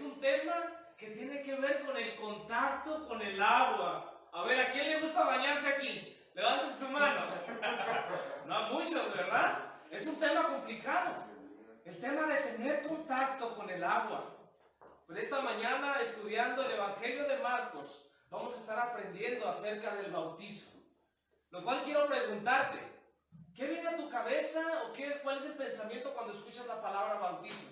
un tema que tiene que ver con el contacto con el agua. A ver, ¿a quién le gusta bañarse aquí? Levanten su mano. No a muchos, ¿verdad? Es un tema complicado. El tema de tener contacto con el agua. Pues esta mañana, estudiando el Evangelio de Marcos, vamos a estar aprendiendo acerca del bautizo. Lo cual quiero preguntarte, ¿qué viene a tu cabeza o cuál es el pensamiento cuando escuchas la palabra bautizo?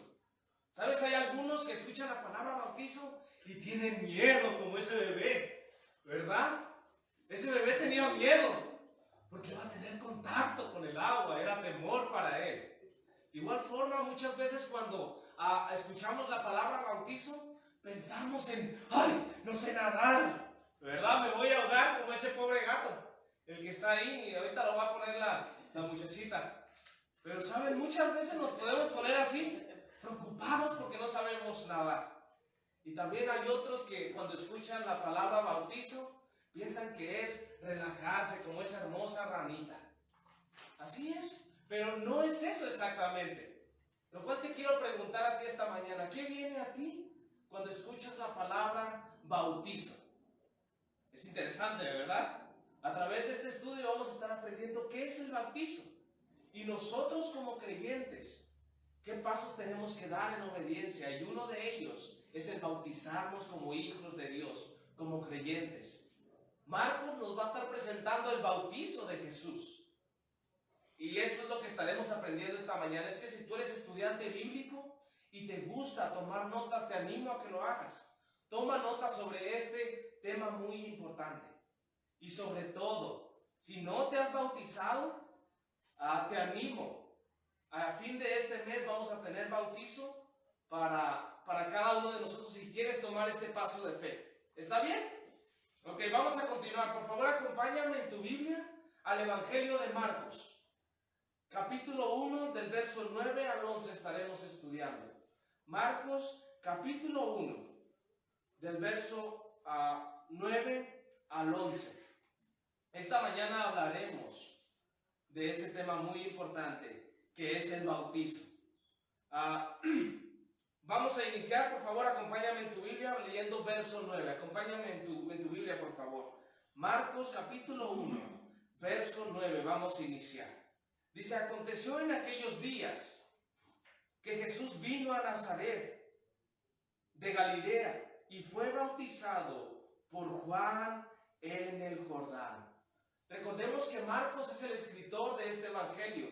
¿Sabes? Hay algunos que escuchan la palabra bautizo y tienen miedo, como ese bebé, ¿verdad? Ese bebé tenía miedo porque iba a tener contacto con el agua, era temor para él. De igual forma, muchas veces cuando escuchamos la palabra bautizo, pensamos en, ¡ay, no sé nadar! ¿Verdad? Me voy a ahogar como ese pobre gato, el que está ahí, y ahorita lo va a poner la muchachita. Pero, ¿saben? Muchas veces nos podemos poner así, preocupados porque no sabemos nadar. Y también hay otros que cuando escuchan la palabra bautizo, piensan que es relajarse como esa hermosa ranita. Así es, pero no es eso exactamente. Lo cual te quiero preguntar a ti esta mañana, ¿qué viene a ti cuando escuchas la palabra bautizo? Es interesante, ¿verdad? A través de este estudio vamos a estar aprendiendo qué es el bautizo. Y nosotros como creyentes, ¿qué pasos tenemos que dar en obediencia? Y uno de ellos es el bautizarnos como hijos de Dios, como creyentes. Marcos nos va a estar presentando el bautizo de Jesús. Y eso es lo que estaremos aprendiendo esta mañana. Es que si tú eres estudiante bíblico y te gusta tomar notas, te animo a que lo hagas. Toma notas sobre este tema muy importante. Y sobre todo, si no te has bautizado, te animo. A fin de este mes vamos a tener bautizo para cada uno de nosotros si quieres tomar este paso de fe. ¿Está bien? Ok, vamos a continuar. Por favor, acompáñame en tu Biblia al Evangelio de Marcos. Capítulo 1, del verso 9 al 11 estaremos estudiando. Marcos, capítulo 1, del verso 9 al 11. Esta mañana hablaremos de ese tema muy importante, que es el bautizo. Vamos a iniciar, por favor, acompáñame en tu Biblia leyendo verso 9. Acompáñame en tu Biblia, por favor. Marcos, capítulo 1, verso 9. Vamos a iniciar. Dice, aconteció en aquellos días que Jesús vino a Nazaret de Galilea y fue bautizado por Juan en el Jordán. Recordemos que Marcos es el escritor de este evangelio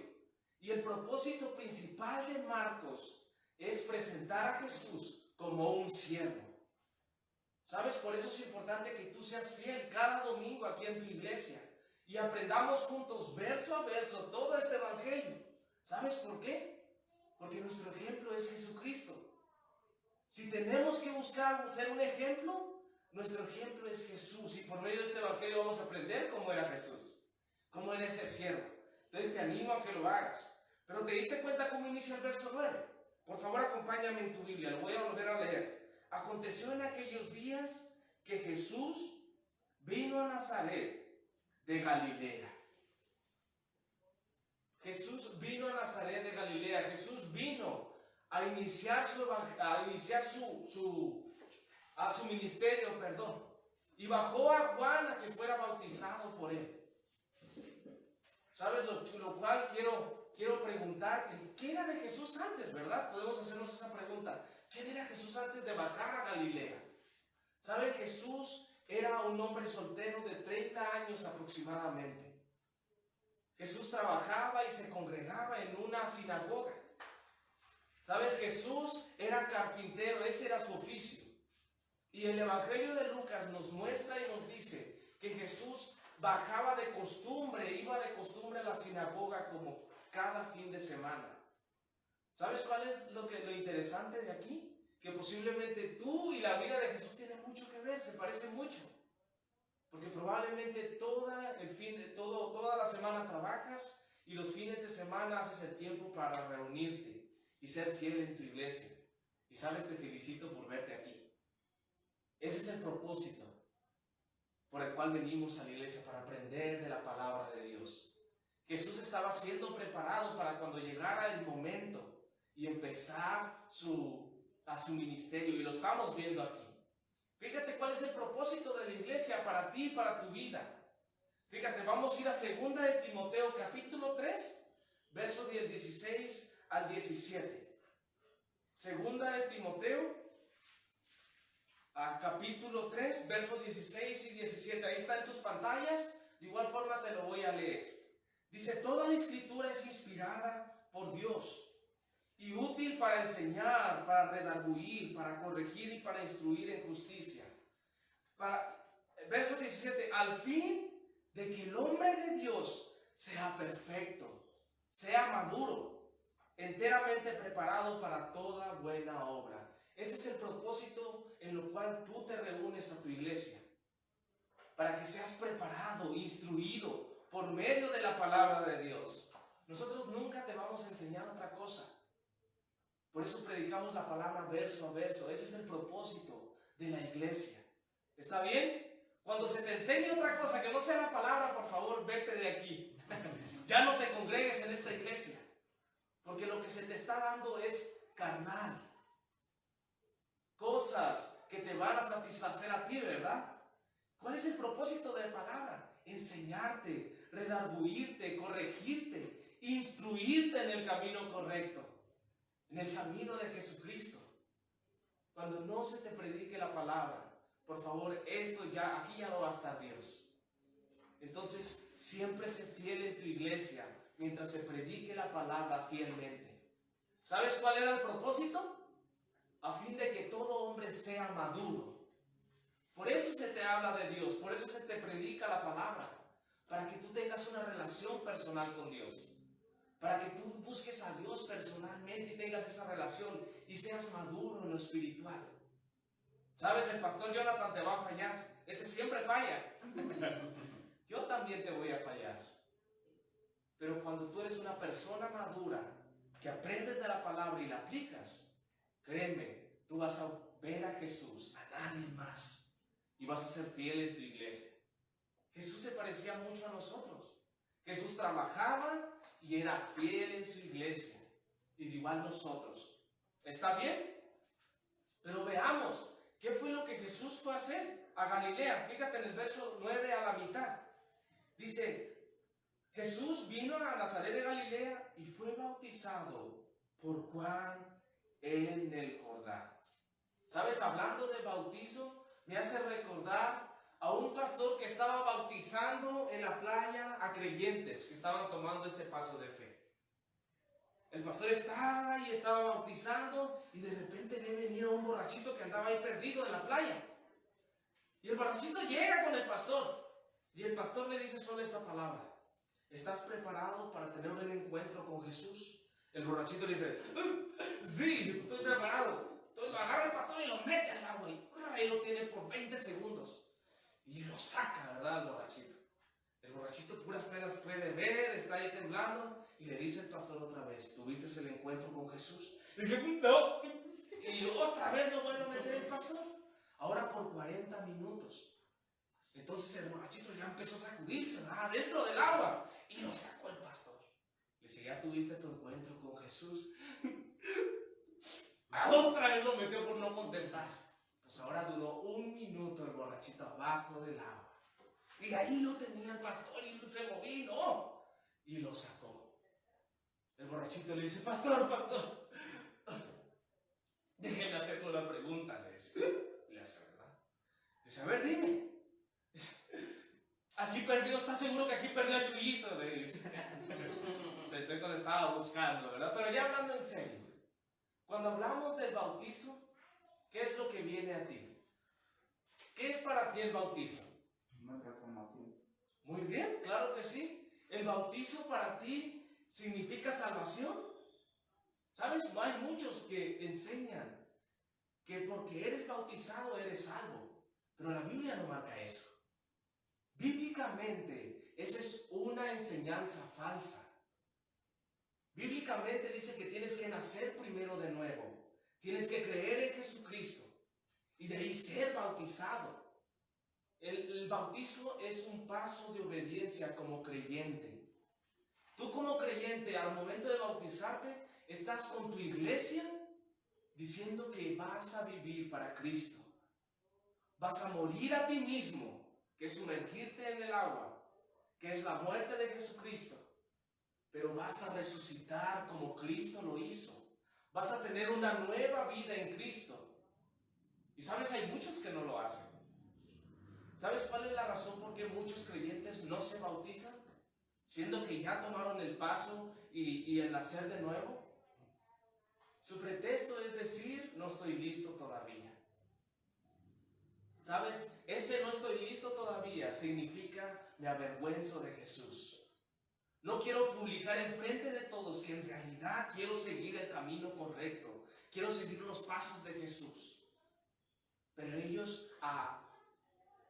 y el propósito principal de Marcos es presentar a Jesús como un siervo. ¿Sabes? Por eso es importante que tú seas fiel cada domingo aquí en tu iglesia y aprendamos juntos verso a verso todo este evangelio. ¿Sabes por qué? Porque nuestro ejemplo es Jesucristo. Si tenemos que buscar ser un ejemplo, nuestro ejemplo es Jesús. Y por medio de este evangelio vamos a aprender cómo era Jesús, cómo era ese siervo. Entonces te animo a que lo hagas. Pero ¿te diste cuenta cómo inicia el verso 9? Por favor, acompáñame en tu Biblia, lo voy a volver a leer. Aconteció en aquellos días que Jesús vino a Nazaret de Galilea. Jesús vino a Nazaret de Galilea. Jesús vino a iniciar su ministerio, y bajó a Juan a que fuera bautizado por él. ¿Sabes? Lo cual quiero preguntarte, ¿qué era de Jesús antes, verdad? Podemos hacernos esa pregunta. ¿Quién era Jesús antes de bajar a Galilea? ¿Sabe? Jesús era un hombre soltero de 30 años aproximadamente. Jesús trabajaba y se congregaba en una sinagoga. ¿Sabes? Jesús era carpintero, ese era su oficio. Y el Evangelio de Lucas nos muestra y nos dice que Jesús bajaba de costumbre, iba de costumbre a la sinagoga como cada fin de semana. ¿Sabes cuál es lo interesante de aquí? Que posiblemente tú y la vida de Jesús tienen mucho que ver, se parece mucho. Porque probablemente toda la semana trabajas y los fines de semana haces el tiempo para reunirte y ser fiel en tu iglesia. Y sabes, te felicito por verte aquí. Ese es el propósito por el cual venimos a la iglesia, para aprender de la palabra de Dios. Jesús estaba siendo preparado para cuando llegara el momento y empezar su a su ministerio y lo estamos viendo aquí. Fíjate cuál es el propósito de la iglesia para ti y para tu vida. Fíjate, vamos a ir a 2 de Timoteo capítulo 3, versos 16 al 17. 2 de Timoteo, capítulo 3, versos 16 y 17. Ahí está en tus pantallas. De igual forma te lo voy a leer. Dice: toda la escritura es inspirada por Dios y útil para enseñar, para redarguir, para corregir y para instruir en justicia. Verso 17, al fin de que el hombre de Dios sea perfecto, sea maduro, enteramente preparado para toda buena obra. Ese es el propósito en lo cual tú te reúnes a tu iglesia, para que seas preparado, instruido por medio de la palabra de Dios. Nosotros nunca te vamos a enseñar otra cosa. Por eso predicamos la palabra verso a verso. Ese es el propósito de la iglesia. ¿Está bien? Cuando se te enseñe otra cosa que no sea la palabra, por favor, vete de aquí. Ya no te congregues en esta iglesia, porque lo que se te está dando es carnal. Cosas que te van a satisfacer a ti, ¿verdad? ¿Cuál es el propósito de la palabra? Enseñarte, redarguirte, corregirte, instruirte en el camino correcto, en el camino de Jesucristo. Cuando no se te predique la palabra, por favor, aquí ya no va a estar Dios. Entonces, siempre sé fiel en tu iglesia mientras se predique la palabra fielmente. ¿Sabes cuál era el propósito? A fin de que todo hombre sea maduro. Por eso se te habla de Dios, por eso se te predica la palabra, para que tú tengas una relación personal con Dios, para que tú busques a Dios personalmente y tengas esa relación y seas maduro en lo espiritual. ¿Sabes? El pastor Jonathan te va a fallar, ese siempre falla. Yo también te voy a fallar. Pero cuando tú eres una persona madura, que aprendes de la palabra y la aplicas, créeme, tú vas a ver a Jesús, a nadie más, y vas a ser fiel en tu iglesia. Jesús se parecía mucho a nosotros. Jesús trabajaba y era fiel en su iglesia, y de igual nosotros. ¿Está bien? Pero veamos, ¿qué fue lo que Jesús fue a hacer a Galilea? Fíjate en el verso 9 a la mitad. Dice: Jesús vino a Nazaret de Galilea y fue bautizado por Juan en el Jordán. ¿Sabes? Hablando de bautizo, me hace recordar a un pastor que estaba bautizando en la playa a creyentes que estaban tomando este paso de fe. El pastor estaba bautizando y de repente ve venir a un borrachito que andaba ahí perdido en la playa. Y el borrachito llega con el pastor y el pastor le dice solo esta palabra: ¿estás preparado para tener un encuentro con Jesús? El borrachito le dice: sí, estoy preparado. Entonces agarra al pastor y lo mete al agua y lo tiene por 20 segundos. Y lo saca, ¿verdad? Al borrachito. El borrachito puras penas puede ver, está ahí temblando. Y le dice el pastor otra vez: ¿tuviste el encuentro con Jesús? Y dice: no. Y otra vez lo vuelve a meter el pastor. Ahora por 40 minutos. Entonces el borrachito ya empezó a sacudirse, ¿verdad? Dentro del agua. Y lo sacó el pastor. Le dice: ¿ya tuviste tu encuentro con Jesús? Otra vez lo metió por no contestar. Pues ahora duró 1 minuto el borrachito abajo del agua. Y ahí lo tenía el pastor y se movió y lo sacó. El borrachito le dice: pastor, déjeme hacerle una pregunta, le dice. Le hace, ¿verdad? Dice: a ver, dime. Aquí perdió, ¿está seguro que aquí perdió a Chuyito? Le dice. Pensé que lo estaba buscando, ¿verdad? Pero ya hablando en serio, cuando hablamos del bautizo, ¿qué es lo que viene a ti? ¿Qué es para ti el bautizo? Una transformación. Muy bien, claro que sí. ¿El bautizo para ti significa salvación? ¿Sabes? Hay muchos que enseñan que porque eres bautizado eres salvo, pero la Biblia no marca eso. Bíblicamente, esa es una enseñanza falsa. Bíblicamente dice que tienes que nacer primero de nuevo. Tienes que creer en Jesucristo y de ahí ser bautizado. El bautizo es un paso de obediencia como creyente. Tú como creyente, al momento de bautizarte, estás con tu iglesia diciendo que vas a vivir para Cristo. Vas a morir a ti mismo, que es sumergirte en el agua, que es la muerte de Jesucristo. Pero vas a resucitar como Cristo lo hizo. Vas a tener una nueva vida en Cristo. Y sabes, hay muchos que no lo hacen. ¿Sabes cuál es la razón por qué muchos creyentes no se bautizan? Siendo que ya tomaron el paso y el nacer de nuevo. Su pretexto es decir, no estoy listo todavía. ¿Sabes? Ese no estoy listo todavía significa me avergüenzo de Jesús. No quiero publicar enfrente de todos que en realidad quiero seguir el camino correcto. Quiero seguir los pasos de Jesús. Pero ellos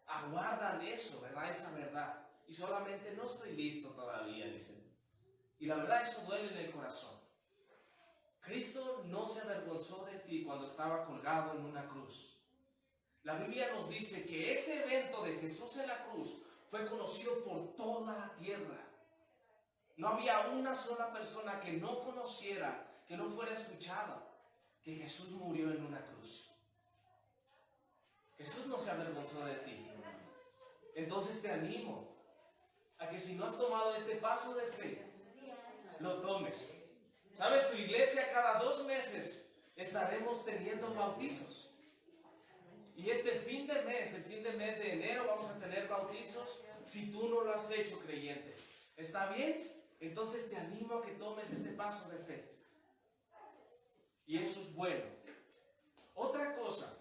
aguardan eso, ¿verdad? Esa verdad. Y solamente no estoy listo todavía, dicen. Y la verdad, eso duele en el corazón. Cristo no se avergonzó de ti cuando estaba colgado en una cruz. La Biblia nos dice que ese evento de Jesús en la cruz fue conocido por toda la tierra. No había una sola persona que no conociera, que no fuera escuchada, que Jesús murió en una cruz. Jesús no se avergonzó de ti. Entonces te animo a que si no has tomado este paso de fe, lo tomes. ¿Sabes? Tu iglesia cada 2 meses estaremos teniendo bautizos. Y este fin de mes, el fin de mes de enero, vamos a tener bautizos si tú no lo has hecho, creyente. ¿Está bien? Entonces te animo a que tomes este paso de fe. Y eso es bueno. Otra cosa.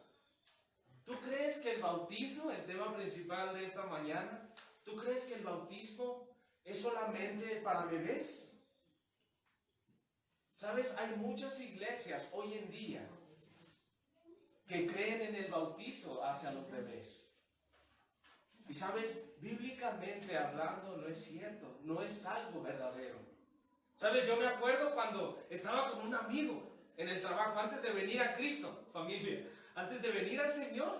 ¿Tú crees que el bautismo, el tema principal de esta mañana, tú crees que el bautismo es solamente para bebés? ¿Sabes? Hay muchas iglesias hoy en día que creen en el bautizo hacia los bebés. Y sabes, bíblicamente hablando no es cierto, no es algo verdadero. ¿Sabes? Yo me acuerdo cuando estaba con un amigo en el trabajo, antes de venir a Cristo, familia. Antes de venir al Señor,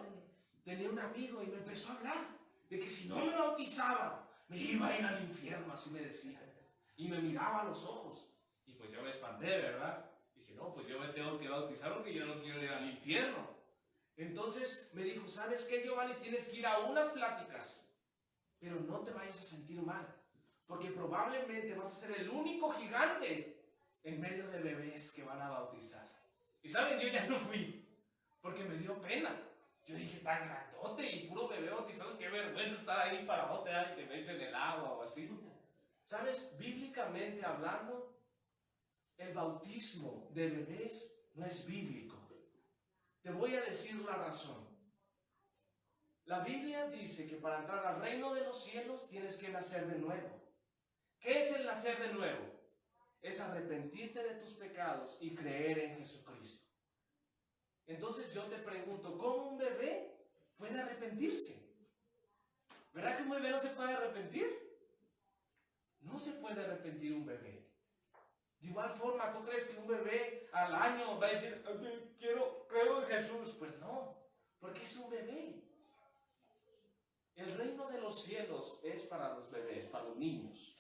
tenía un amigo y me empezó a hablar de que si no me bautizaba, me iba a ir al infierno, así me decía. Y me miraba a los ojos. Y pues yo me espanté, ¿verdad? Dije, no, pues yo me tengo que bautizar porque yo no quiero ir al infierno. Entonces me dijo, ¿sabes qué, Giovanni? Tienes que ir a unas pláticas, pero no te vayas a sentir mal, porque probablemente vas a ser el único gigante en medio de bebés que van a bautizar. Y ¿saben? Yo ya no fui. Porque me dio pena. Yo dije, tan grandote y puro bebé bautizado, qué vergüenza estar ahí para y que me echen el agua o así. ¿Sabes? Bíblicamente hablando, el bautismo de bebés no es bíblico. Te voy a decir la razón. La Biblia dice que para entrar al reino de los cielos tienes que nacer de nuevo. ¿Qué es el nacer de nuevo? Es arrepentirte de tus pecados y creer en Jesucristo. Entonces yo te pregunto, ¿cómo un bebé puede arrepentirse? ¿Verdad que un bebé no se puede arrepentir? No se puede arrepentir un bebé. De igual forma, ¿tú crees que un bebé al año va a decir, creo en Jesús? Pues no, porque es un bebé. El reino de los cielos es para los bebés, para los niños.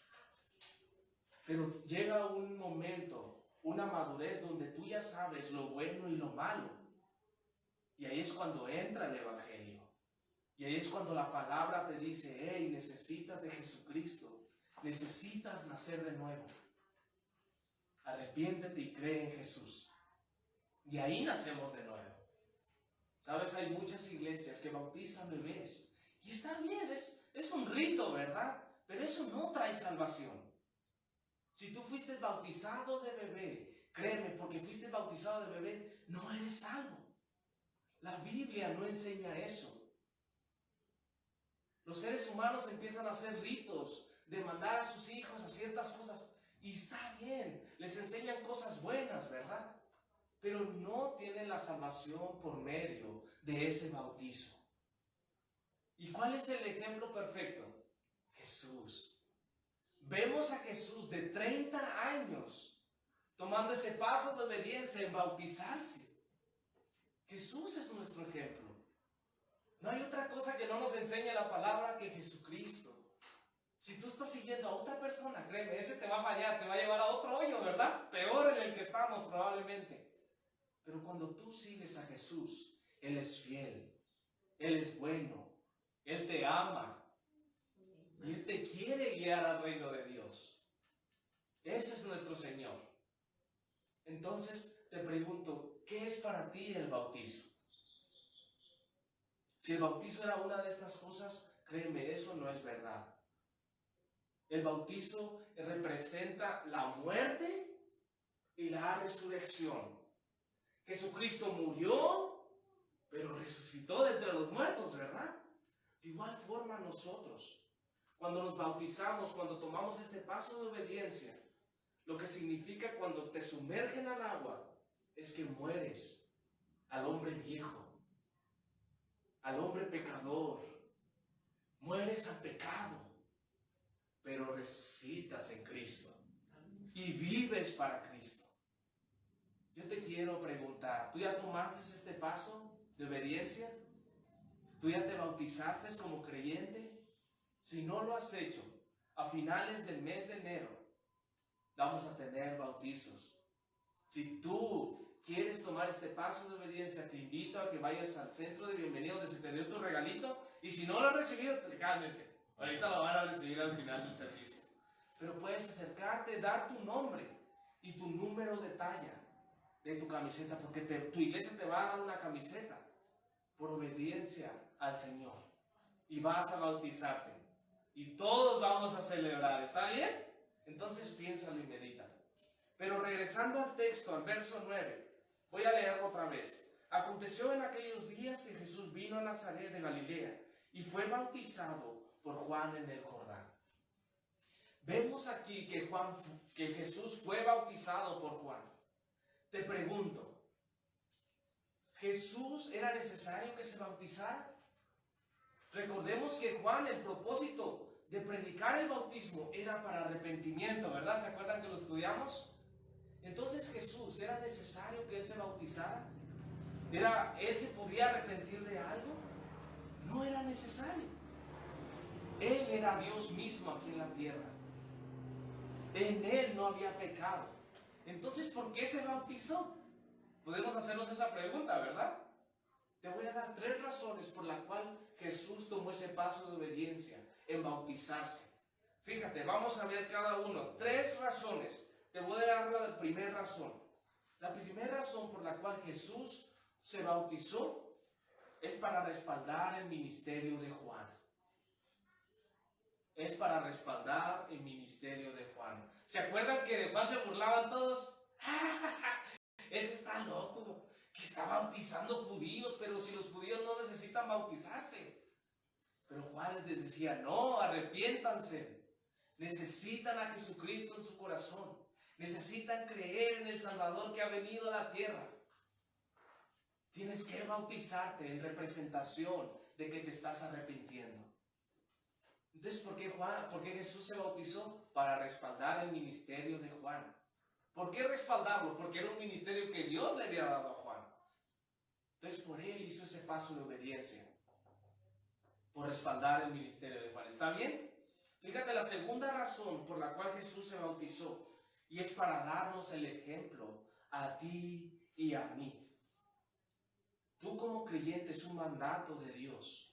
Pero llega un momento, una madurez donde tú ya sabes lo bueno y lo malo. Y ahí es cuando entra el Evangelio. Y ahí es cuando la palabra te dice, hey, necesitas de Jesucristo. Necesitas nacer de nuevo. Arrepiéntete y cree en Jesús. Y ahí nacemos de nuevo. ¿Sabes? Hay muchas iglesias que bautizan bebés. Y está bien, es un rito, ¿verdad? Pero eso no trae salvación. Si tú fuiste bautizado de bebé, créeme, porque fuiste bautizado de bebé, no eres salvo. La Biblia no enseña eso. Los seres humanos empiezan a hacer ritos de mandar a sus hijos a ciertas cosas. Y está bien, les enseñan cosas buenas, ¿verdad? Pero no tienen la salvación por medio de ese bautizo. ¿Y cuál es el ejemplo perfecto? Jesús. Vemos a Jesús de 30 años tomando ese paso de obediencia en bautizarse. Jesús es nuestro ejemplo. No hay otra cosa que no nos enseñe la palabra que Jesucristo. Si tú estás siguiendo a otra persona, créeme, ese te va a fallar, te va a llevar a otro hoyo, ¿verdad? Peor en el que estamos probablemente. Pero cuando tú sigues a Jesús, Él es fiel, Él es bueno, Él te ama y Él te quiere guiar al reino de Dios. Ese es nuestro Señor. Entonces te pregunto, ¿qué es para ti el bautizo? Si el bautizo era una de estas cosas, créeme, eso no es verdad. El bautizo representa la muerte y la resurrección. Jesucristo murió, pero resucitó de entre los muertos, ¿verdad? De igual forma nosotros, cuando nos bautizamos, cuando tomamos este paso de obediencia, lo que significa cuando te sumergen al agua, es que mueres al hombre viejo, al hombre pecador, mueres al pecado, pero resucitas en Cristo y vives para Cristo. Yo te quiero preguntar, ¿tú ya tomaste este paso de obediencia? ¿Tú ya te bautizaste como creyente? Si no lo has hecho, a finales del mes de enero vamos a tener bautizos. Si tú quieres tomar este paso de obediencia, te invito a que vayas al centro de bienvenida donde se te dio tu regalito. Y si no lo has recibido, cálmense. Ahorita lo van a recibir al final del servicio. Pero puedes acercarte, dar tu nombre y tu número de talla de tu camiseta, porque tu iglesia te va a dar una camiseta por obediencia al Señor. Y vas a bautizarte. Y todos vamos a celebrar. ¿Está bien? Entonces piénsalo y medita. Pero regresando al texto, al verso 9, voy a leerlo otra vez. Aconteció en aquellos días que Jesús vino a Nazaret de Galilea y fue bautizado por Juan en el Jordán. Vemos aquí que Jesús fue bautizado por Juan. Te pregunto, ¿Jesús era necesario que se bautizara? Recordemos que Juan, el propósito de predicar el bautismo era para arrepentimiento, ¿verdad? ¿Se acuerdan que lo estudiamos? Entonces Jesús, ¿era necesario que Él se bautizara? ¿Él se podía arrepentir de algo? No era necesario. Él era Dios mismo aquí en la tierra. En Él no había pecado. Entonces, ¿por qué se bautizó? Podemos hacernos esa pregunta, ¿verdad? Te voy a dar 3 razones por las cuales Jesús tomó ese paso de obediencia en bautizarse. Fíjate, vamos a ver cada uno. 3 razones. Te voy a dar la primera razón. La primera razón por la cual Jesús se bautizó es para respaldar el ministerio de Juan. Es para respaldar el ministerio de Juan. ¿Se acuerdan que de Juan se burlaban todos? Ese está loco, que está bautizando judíos, pero si los judíos no necesitan bautizarse. Pero Juan les decía, no, arrepiéntanse. Necesitan a Jesucristo en su corazón. Necesitan creer en el Salvador que ha venido a la tierra. Tienes que bautizarte en representación de que te estás arrepintiendo. Entonces, ¿por qué Jesús se bautizó? Para respaldar el ministerio de Juan. ¿Por qué respaldarlo? Porque era un ministerio que Dios le había dado a Juan. Entonces, por él hizo ese paso de obediencia. Por respaldar el ministerio de Juan. ¿Está bien? Fíjate la segunda razón por la cual Jesús se bautizó. Y es para darnos el ejemplo a ti y a mí. Tú como creyente es un mandato de Dios.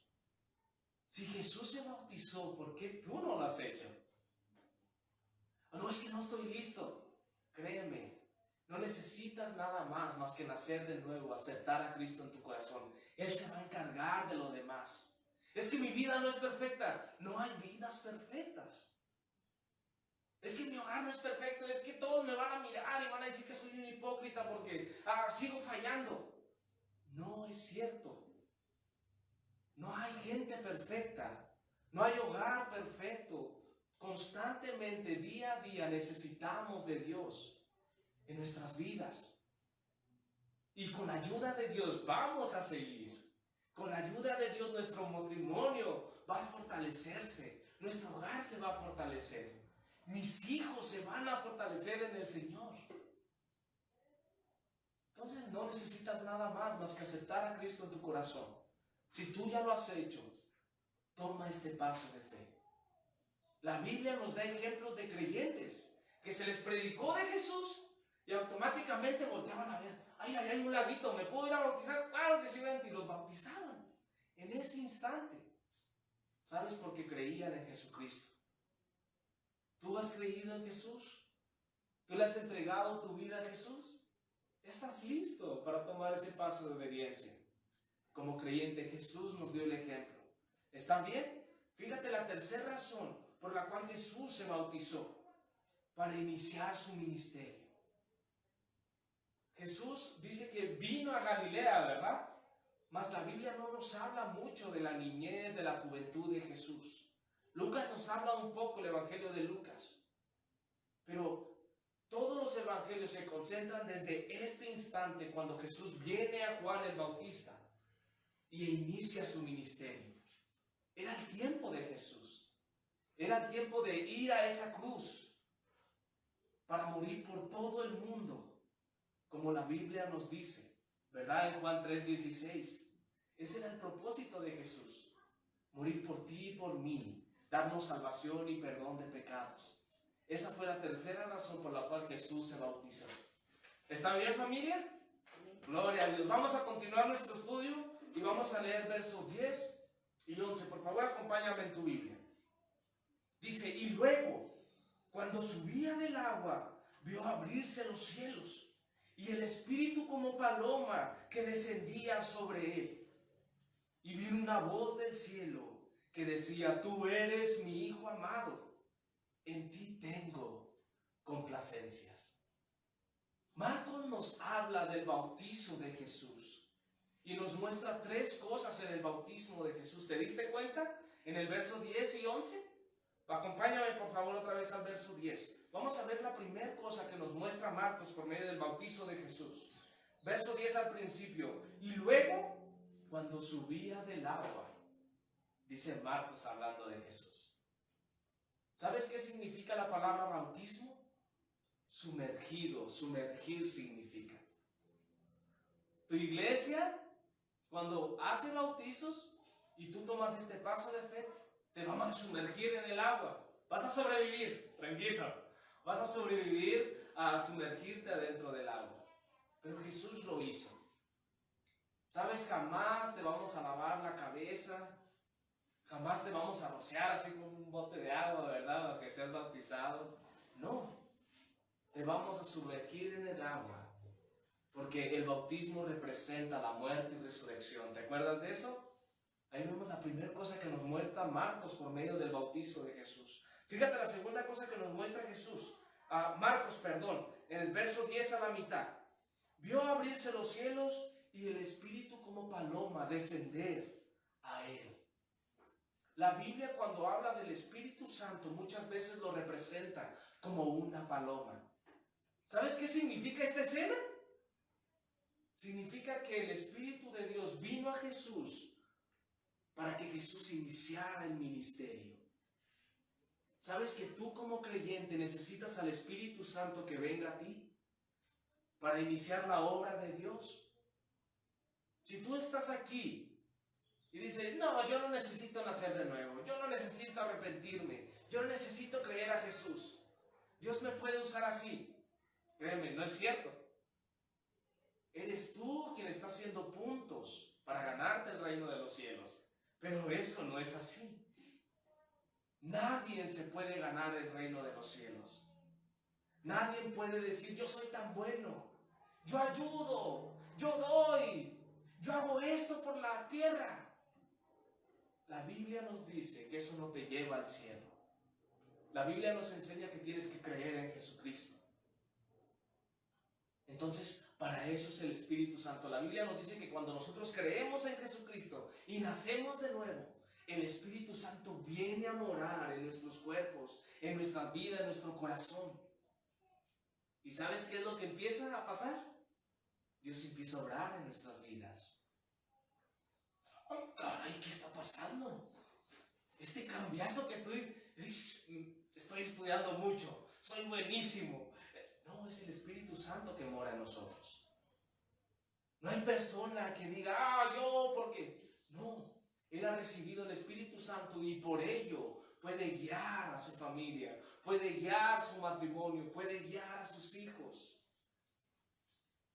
Si Jesús se bautizó, ¿por qué tú no lo has hecho? No, es que no estoy listo. Créeme, no necesitas nada más que nacer de nuevo, aceptar a Cristo en tu corazón. Él se va a encargar de lo demás. Es que mi vida no es perfecta. No hay vidas perfectas. Es que mi hogar no es perfecto. Es que todos me van a mirar y van a decir que soy un hipócrita porque sigo fallando. No es cierto. No hay gente perfecta. No hay hogar perfecto. Constantemente, día a día, necesitamos de Dios en nuestras vidas. Y con la ayuda de Dios vamos a seguir. Con la ayuda de Dios nuestro matrimonio va a fortalecerse. Nuestro hogar se va a fortalecer. Mis hijos se van a fortalecer en el Señor. Entonces no necesitas nada más que aceptar a Cristo en tu corazón. Si tú ya lo has hecho, toma este paso de fe. La Biblia nos da ejemplos de creyentes que se les predicó de Jesús Y automáticamente volteaban a ver, ay, hay un laguito, ¿me puedo ir a bautizar? Claro que sí, vente. Y los bautizaban en ese instante. ¿Sabes? Porque creían en Jesucristo. ¿Tú has creído en Jesús? ¿Tú le has entregado tu vida a Jesús? ¿Estás listo para tomar ese paso de obediencia? Como creyente, Jesús nos dio el ejemplo. ¿Están bien? Fíjate la tercera razón por la cual Jesús se bautizó: para iniciar su ministerio. Jesús dice que vino a Galilea, ¿verdad? Mas la Biblia no nos habla mucho de la niñez, de la juventud de Jesús. Lucas nos habla un poco, el Evangelio de Lucas. Pero todos los evangelios se concentran desde este instante, cuando Jesús viene a Juan el Bautista y inicia su ministerio. Era el tiempo de Jesús. Era el tiempo de ir a esa cruz para morir por todo el mundo, como la Biblia nos dice, ¿verdad? En Juan 3:16. Ese era el propósito de Jesús: morir por ti y por mí, darnos salvación y perdón de pecados. Esa fue la tercera razón por la cual Jesús se bautizó. ¿Está bien, familia? Gloria a Dios. Vamos a continuar nuestro estudio y vamos a leer versos 10 y 11. Por favor, acompáñame en tu Biblia. Dice: y luego, cuando subía del agua, vio abrirse los cielos y el Espíritu como paloma que descendía sobre él. Y vino una voz del cielo que decía: tú eres mi Hijo amado, en ti tengo complacencias. Marcos nos habla del bautizo de Jesús y nos muestra tres cosas en el bautismo de Jesús. ¿Te diste cuenta? En el verso 10 y 11. Acompáñame por favor otra vez al verso 10. Vamos a ver la primera cosa que nos muestra Marcos por medio del bautizo de Jesús. Verso 10 al principio: y luego, cuando subía del agua, dice Marcos hablando de Jesús. ¿Sabes qué significa la palabra bautismo? Sumergido, sumergir significa. Tu iglesia, cuando hace bautizos y tú tomas este paso de fe, te vamos a sumergir en el agua. Vas a sobrevivir, tranquilo. Vas a sobrevivir a sumergirte adentro del agua. Pero Jesús lo hizo. ¿Sabes? Jamás te vamos a lavar la cabeza. Jamás te vamos a rociar así con un bote de agua, ¿verdad? Para que seas bautizado. No. Te vamos a sumergir en el agua. Porque el bautismo representa la muerte y resurrección. ¿Te acuerdas de eso? Ahí vemos la primera cosa que nos muestra Marcos por medio del bautizo de Jesús. Fíjate la segunda cosa que nos muestra Jesús. En el verso 10 a la mitad. Vio abrirse los cielos y el Espíritu como paloma descender a él. La Biblia, cuando habla del Espíritu Santo, muchas veces lo representa como una paloma. ¿Sabes qué significa esta escena? Significa que el Espíritu de Dios vino a Jesús para que Jesús iniciara el ministerio. ¿Sabes que tú como creyente necesitas al Espíritu Santo que venga a ti para iniciar la obra de Dios? Si tú estás aquí y dices: no, yo no necesito nacer de nuevo, yo no necesito arrepentirme, yo no necesito creer a Jesús, Dios me puede usar así. Créeme, no es cierto. Eres tú quien está haciendo puntos para ganarte el reino de los cielos. Pero eso no es así. Nadie se puede ganar el reino de los cielos. Nadie puede decir: yo soy tan bueno, yo ayudo, yo doy, yo hago esto por la tierra. La Biblia nos dice que eso no te lleva al cielo. La Biblia nos enseña que tienes que creer en Jesucristo. Entonces, para eso es el Espíritu Santo. La Biblia nos dice que cuando nosotros creemos en Jesucristo y nacemos de nuevo, el Espíritu Santo viene a morar en nuestros cuerpos, en nuestra vida, en nuestro corazón. ¿Y sabes qué es lo que empieza a pasar? Dios empieza a obrar en nuestras vidas. ¡Oh, caray! ¿Qué está pasando? Este cambiazo que estoy estudiando mucho, soy buenísimo. No, es el Espíritu Santo que mora en nosotros. No hay persona que diga: yo, porque no. Él ha recibido el Espíritu Santo y por ello puede guiar a su familia, puede guiar su matrimonio, puede guiar a sus hijos.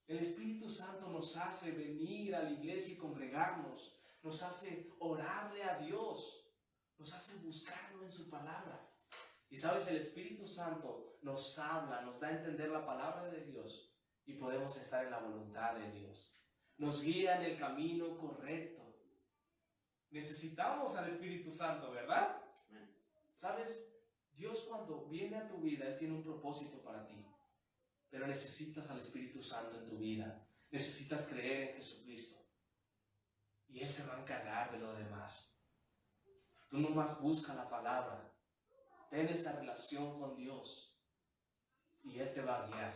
El Espíritu Santo nos hace venir a la iglesia y congregarnos, nos hace orarle a Dios, nos hace buscarlo en su palabra. Y sabes, el Espíritu Santo nos habla, nos da a entender la palabra de Dios y podemos estar en la voluntad de Dios. Nos guía en el camino correcto. Necesitamos al Espíritu Santo, ¿verdad? ¿Sabes? Dios cuando viene a tu vida, Él tiene un propósito para ti. Pero necesitas al Espíritu Santo en tu vida. Necesitas creer en Jesucristo. Y Él se va a encargar de lo demás. Tú nomás busca la palabra. Ten esa relación con Dios. Y Él te va a guiar.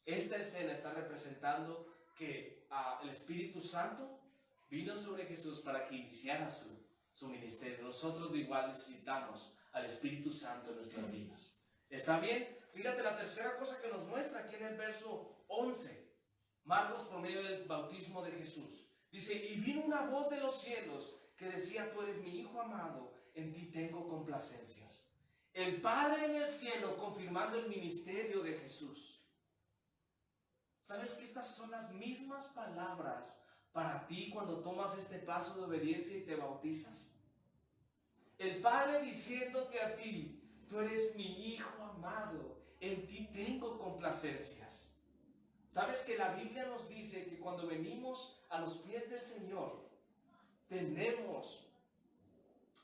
Esta escena está representando que el Espíritu Santo vino sobre Jesús para que iniciara su ministerio. Nosotros de igual necesitamos al Espíritu Santo en nuestras vidas. ¿Está bien? Fíjate la tercera cosa que nos muestra aquí en el verso 11. Marcos por medio del bautismo de Jesús. Dice, y vino una voz de los cielos que decía, tú eres mi Hijo amado, en ti tengo complacencias. El Padre en el cielo confirmando el ministerio de Jesús. ¿Sabes que estas son las mismas palabras para ti cuando tomas este paso de obediencia y te bautizas? El Padre diciéndote a ti, tú eres mi Hijo amado, en ti tengo complacencias. ¿Sabes que la Biblia nos dice que cuando venimos a los pies del Señor,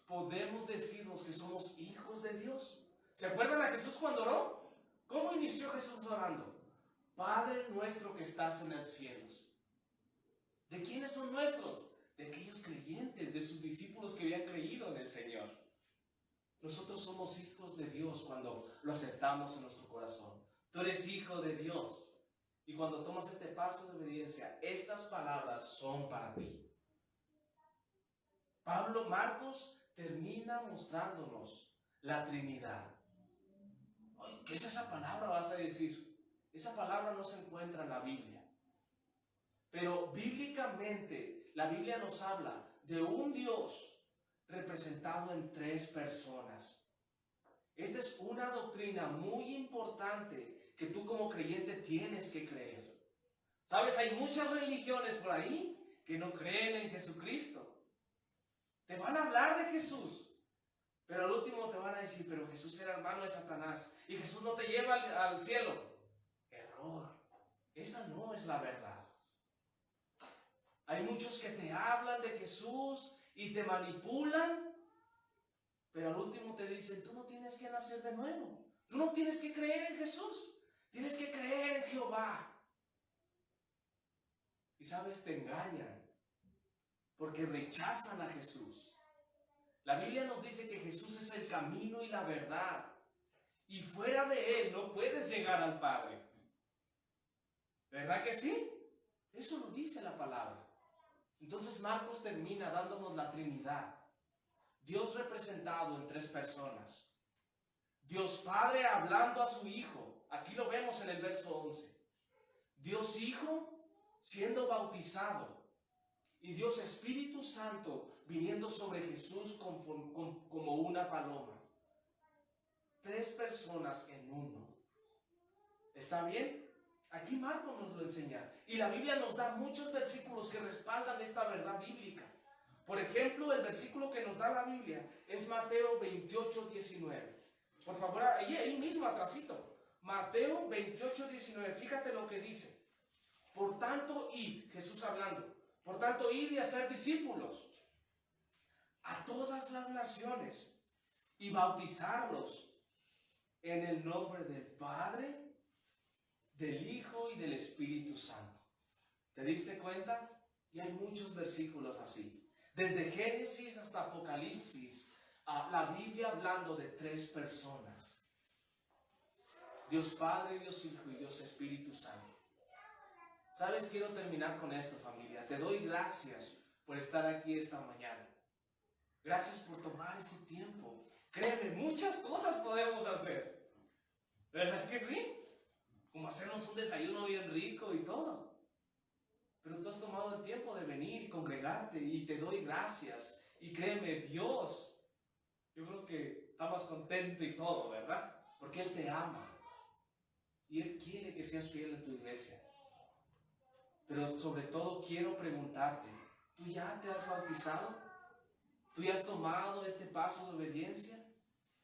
podemos decirnos que somos hijos de Dios? ¿Se acuerdan a Jesús cuando oró? ¿Cómo inició Jesús orando? Padre nuestro que estás en los cielos. ¿De quiénes son nuestros? De aquellos creyentes, de sus discípulos que habían creído en el Señor. Nosotros somos hijos de Dios cuando lo aceptamos en nuestro corazón. Tú eres hijo de Dios. Y cuando tomas este paso de obediencia, estas palabras son para ti. Marcos termina mostrándonos la Trinidad. Ay, ¿qué es esa palabra? Vas a decir. Esa palabra no se encuentra en la Biblia. Pero bíblicamente, la Biblia nos habla de un Dios representado en 3 personas. Esta es una doctrina muy importante que tú como creyente tienes que creer. ¿Sabes? Hay muchas religiones por ahí que no creen en Jesucristo. Te van a hablar de Jesús, pero al último te van a decir, pero Jesús era hermano de Satanás y Jesús no te lleva al cielo. Error. Esa no es la verdad. Hay muchos que te hablan de Jesús y te manipulan, pero al último te dicen, tú no tienes que nacer de nuevo. Tú no tienes que creer en Jesús. Tienes que creer en Jehová. Y sabes, te engañan porque rechazan a Jesús. La Biblia nos dice que Jesús es el camino y la verdad. Y fuera de Él no puedes llegar al Padre. ¿Verdad que sí? Eso lo dice la palabra. Entonces Marcos termina dándonos la Trinidad. Dios representado en 3 personas. Dios Padre hablando a su Hijo. Aquí lo vemos en el verso 11. Dios Hijo siendo bautizado. Y Dios Espíritu Santo viniendo sobre Jesús como una paloma. 3 personas en uno. ¿Está bien? Aquí Marcos nos lo enseña. Y la Biblia nos da muchos versículos que respaldan esta verdad bíblica. Por ejemplo, el versículo que nos da la Biblia es Mateo 28, 19. Por favor, ahí mismo atrasito. Mateo 28, 19. Fíjate lo que dice. Por tanto, id, Jesús hablando. Por tanto, id y hacer discípulos a todas las naciones y bautizarlos en el nombre del Padre, del Hijo y del Espíritu Santo. ¿Te diste cuenta? Y hay muchos versículos así. Desde Génesis hasta Apocalipsis, la Biblia hablando de 3 personas. Dios Padre, Dios Hijo y Dios Espíritu Santo. ¿Sabes? Quiero terminar con esto, familia. Te doy gracias por estar aquí esta mañana. Gracias por tomar ese tiempo. Créeme, muchas cosas podemos hacer. ¿Verdad que sí? Como hacernos un desayuno bien rico y todo. Pero tú has tomado el tiempo de venir y congregarte y te doy gracias. Y créeme, Dios, yo creo que está más contento y todo, ¿verdad? Porque Él te ama. Y Él quiere que seas fiel en tu iglesia. Pero sobre todo quiero preguntarte, ¿tú ya te has bautizado? ¿Tú ya has tomado este paso de obediencia?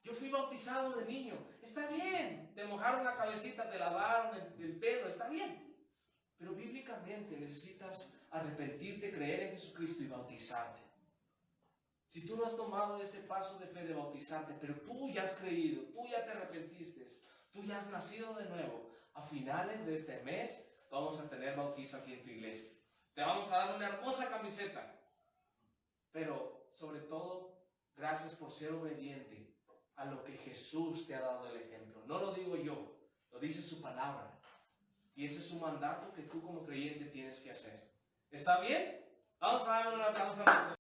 Yo fui bautizado de niño, está bien, te mojaron la cabecita, te lavaron el pelo, está bien. Pero bíblicamente necesitas arrepentirte, creer en Jesucristo y bautizarte. Si tú no has tomado ese paso de fe de bautizarte, pero tú ya has creído, tú ya te arrepentiste, tú ya has nacido de nuevo, a finales de este mes vamos a tener bautizo aquí en tu iglesia. Te vamos a dar una hermosa camiseta. Pero sobre todo, gracias por ser obediente a lo que Jesús te ha dado el ejemplo. No lo digo yo, lo dice su palabra. Y ese es un mandato que tú como creyente tienes que hacer. ¿Está bien? Vamos a dar un aplauso a nuestro